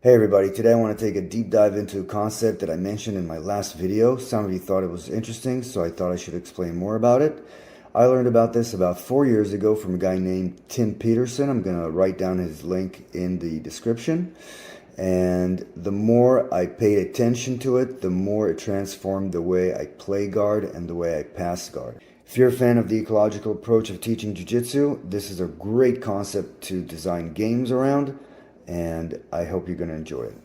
Hey everybody, today I want to take a deep dive into a concept that I mentioned in my last video. Some of you thought it was interesting, so I thought I should explain more about it. I learned about this about 4 years ago from a guy named Tim Peterson. I'm going to write down his link in the description. And the more I paid attention to it, the more it transformed the way I play guard and the way I pass guard. If you're a fan of the ecological approach of teaching Jiu-Jitsu, this is a great concept to design games around, and I hope you're going to enjoy it.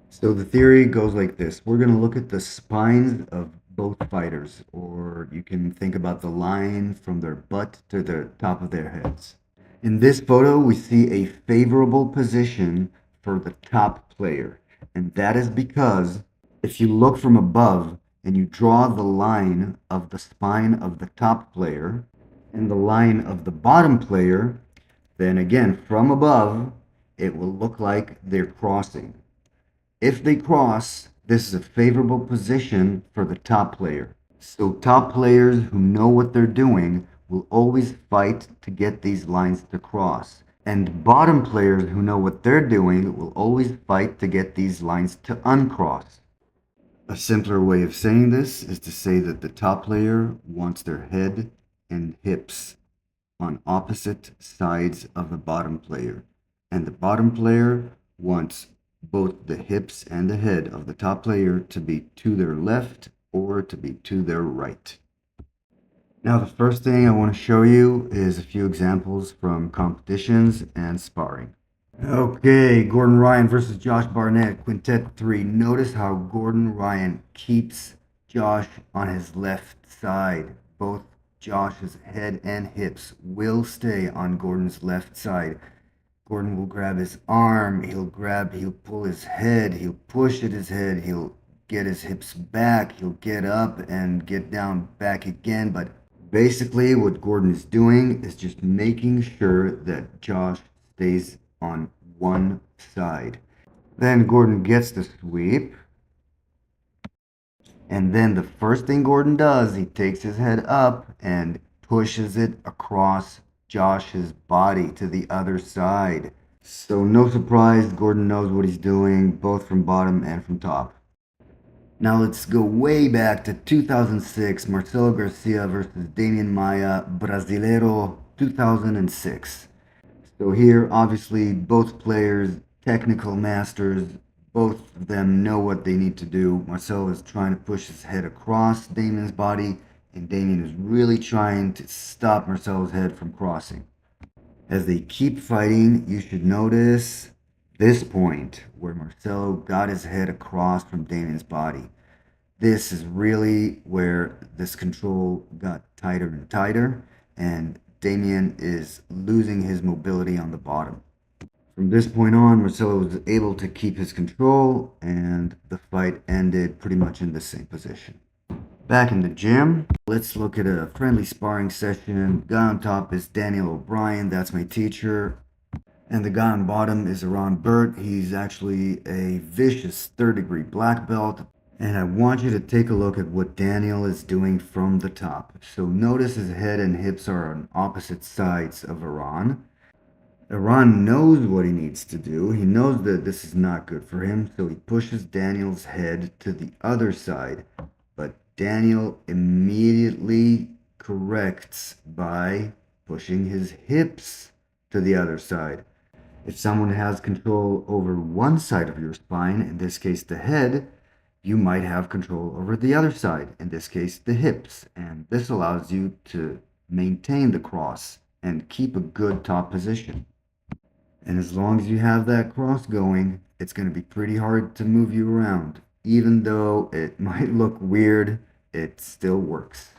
So the theory goes like this. We're going to look at the spines of both fighters, or you can think about the line from their butt to the top of their heads. In this photo, we see a favorable position for the top player, and that is because if you look from above and you draw the line of the spine of the top player and the line of the bottom player, then again, from above, it will look like they're crossing. If they cross, this is a favorable position for the top player. So top players who know what they're doing will always fight to get these lines to cross. And bottom players who know what they're doing will always fight to get these lines to uncross. A simpler way of saying this is to say that the top player wants their head and hips on opposite sides of the bottom player, and the bottom player wants both the hips and the head of the top player to be to their left or to be to their right. Now, the first thing I want to show you is a few examples from competitions and sparring. Okay, Gordon Ryan versus Josh Barnett, Quintet 3. Notice how Gordon Ryan keeps Josh on his left side. Both Josh's head and hips will stay on Gordon's left side. Gordon will grab his arm, he'll pull his head, he'll push at his head, he'll get his hips back, he'll get up and get down back again. But basically what Gordon is doing is just making sure that Josh stays on one side. Then Gordon gets the sweep. And then the first thing Gordon does, he takes his head up and pushes it across Josh's body to the other side. So no surprise, Gordon knows what he's doing, both from bottom and from top. Now let's go way back to 2006, Marcelo Garcia versus Demian Maia, Brasileiro 2006. So here, obviously, both players, technical masters, both of them know what they need to do. Marcelo is trying to push his head across Damian's body, and Damian is really trying to stop Marcelo's head from crossing. As they keep fighting, you should notice this point where Marcelo got his head across from Damian's body. This is really where this control got tighter and tighter, and Demian is losing his mobility on the bottom. From this point on, Marcelo was able to keep his control, and the fight ended pretty much in the same position. Back in the gym, let's look at a friendly sparring session. The guy on top is Daniel O'Brien, that's my teacher. And the guy on bottom is Ron Burt. He's actually a vicious third-degree black belt. And I want you to take a look at what Daniel is doing from the top. So notice his head and hips are on opposite sides of Iran. Iran knows what he needs to do. He knows that this is not good for him, so he pushes Daniel's head to the other side. But Daniel immediately corrects by pushing his hips to the other side. If someone has control over one side of your spine, in this case the head, you might have control over the other side, in this case the hips, and this allows you to maintain the cross and keep a good top position. And as long as you have that cross going, it's going to be pretty hard to move you around. Even though it might look weird, it still works.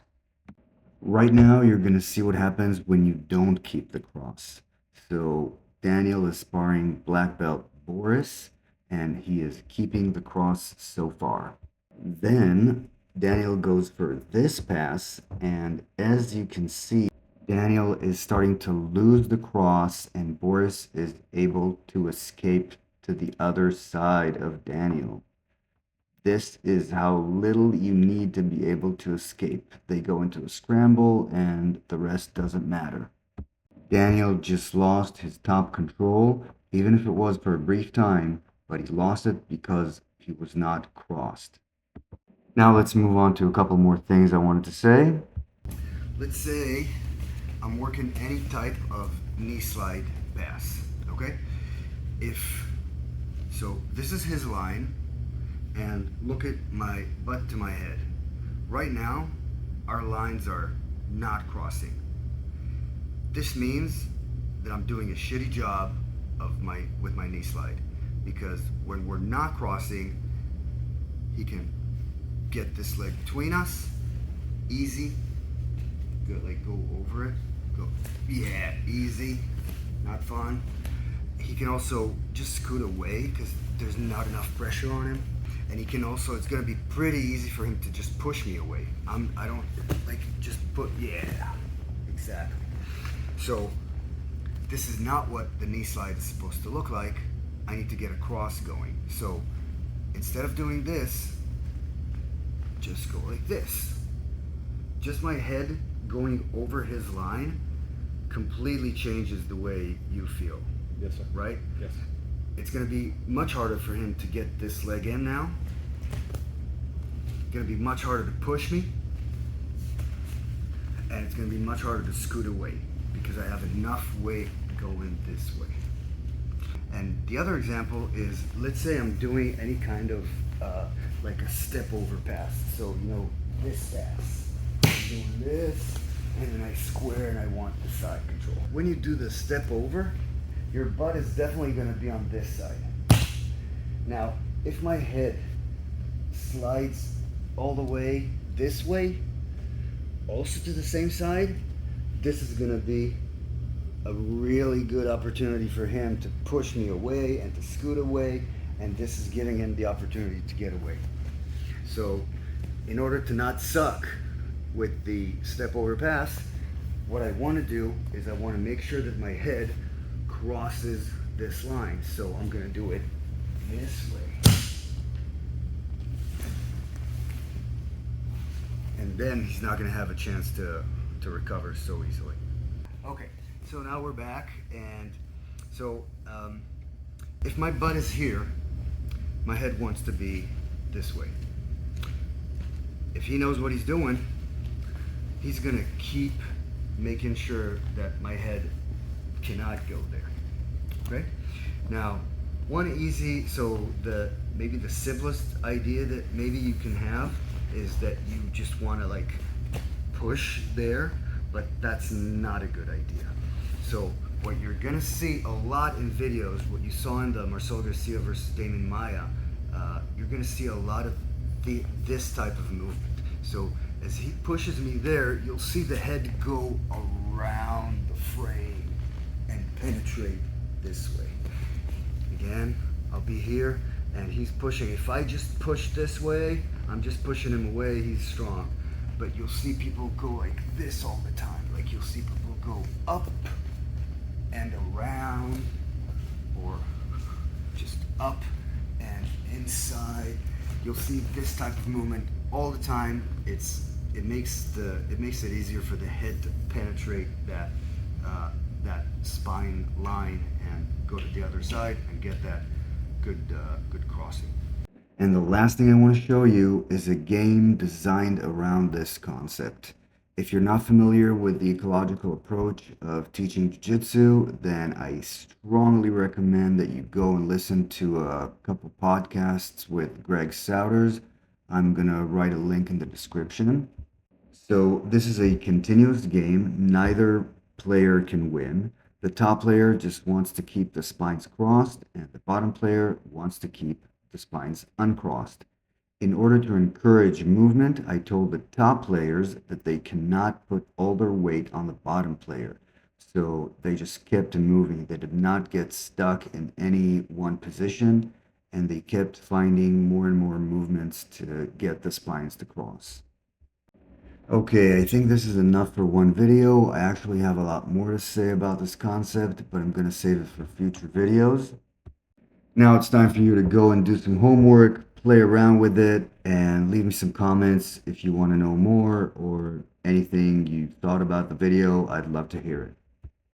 Right now, you're going to see what happens when you don't keep the cross. So Daniel is sparring black belt Boris, and he is keeping the cross so far. Then Daniel goes for this pass, and as you can see, Daniel is starting to lose the cross, and Boris is able to escape to the other side of Daniel. This is how little you need to be able to escape. They go into a scramble, and the rest doesn't matter. Daniel just lost his top control, even if it was for a brief time, but he lost it because he was not crossed. Now let's move on to a couple more things I wanted to say. Let's say I'm working any type of knee slide pass, okay? So this is his line, and look at my butt to my head. Right now, our lines are not crossing. This means that I'm doing a shitty job with my knee slide, because when we're not crossing, he can get this leg between us, easy. Good, like go over it, go, yeah, easy, not fun. He can also just scoot away because there's not enough pressure on him. And he can also, it's gonna be pretty easy for him to just push me away. I don't, like, just put, yeah, exactly. So, this is not what the knee slide is supposed to look like. I need to get a cross going. So, instead of doing this, just go like this. Just my head going over his line completely changes the way you feel. Yes, sir. Right? Yes. It's going to be much harder for him to get this leg in now. It's going to be much harder to push me. And it's going to be much harder to scoot away because I have enough weight going this way. And the other example is, let's say I'm doing any kind of like a step over pass. So, you know, this pass. I'm doing this, and then I square and I want the side control. When you do the step over, your butt is definitely going to be on this side. Now, if my head slides all the way this way, also to the same side, this is going to be a really good opportunity for him to push me away and to scoot away, and this is giving him the opportunity to get away. So, in order to not suck with the step over pass, what I want to do is I want to make sure that my head crosses this line. So I'm going to do it this way. And then he's not going to have a chance to recover so easily. Okay, so now we're back, and so if my butt is here, my head wants to be this way. If he knows what he's doing, he's going to keep making sure that my head cannot go there. Okay? Now, maybe the simplest idea that maybe you can have is that you just want to like push there, but that's not a good idea. So what you're gonna see a lot in videos, what you saw in the Marcelo Garcia versus Demian Maia, you're gonna see a lot of this type of movement. So as he pushes me there, you'll see the head go around the frame and penetrate this way. Again, I'll be here and he's pushing. If I just push this way, I'm just pushing him away, he's strong. But you'll see people go like this all the time. Like you'll see people go up and around, or just up and inside. You'll see this type of movement all the time. It makes it easier for the head to penetrate that spine line and go to the other side and get that good crossing. And the last thing I want to show you is a game designed around this concept. If you're not familiar with the ecological approach of teaching Jiu-Jitsu, then I strongly recommend that you go and listen to a couple podcasts with Greg Souders. I'm going to write a link in the description. So this is a continuous game. Neither player can win. The top player just wants to keep the spines crossed, and the bottom player wants to keep the spines uncrossed. In order to encourage movement, I told the top players that they cannot put all their weight on the bottom player. So they just kept moving. They did not get stuck in any one position, and they kept finding more and more movements to get the spines to cross. Okay, I think this is enough for one video. I actually have a lot more to say about this concept, but I'm going to save it for future videos. Now it's time for you to go and do some homework, play around with it, and leave me some comments if you want to know more or anything you thought about the video. I'd love to hear it.